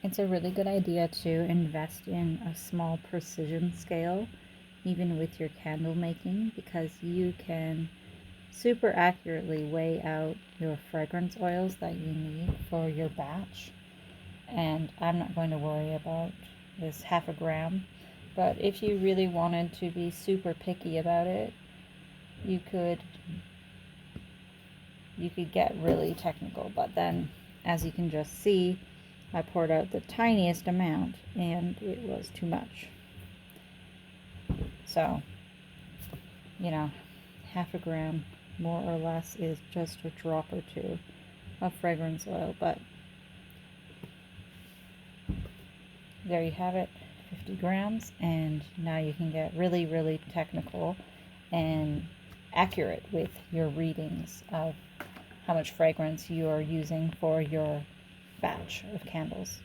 It's a really good idea to invest in a small precision scale, even with your candle making, because you can super accurately weigh out your fragrance oils that you need for your batch. And I'm not going to worry about this half a gram, but if you really wanted to be super picky about it, you could get really technical. But then, as you can just see, I poured out the tiniest amount and it was too much. So, you know, half a gram more or less is just a drop or two of fragrance oil. But there you have it, 50 grams, and now you can get really, really technical and accurate with your readings of how much fragrance you are using for your batch of candles.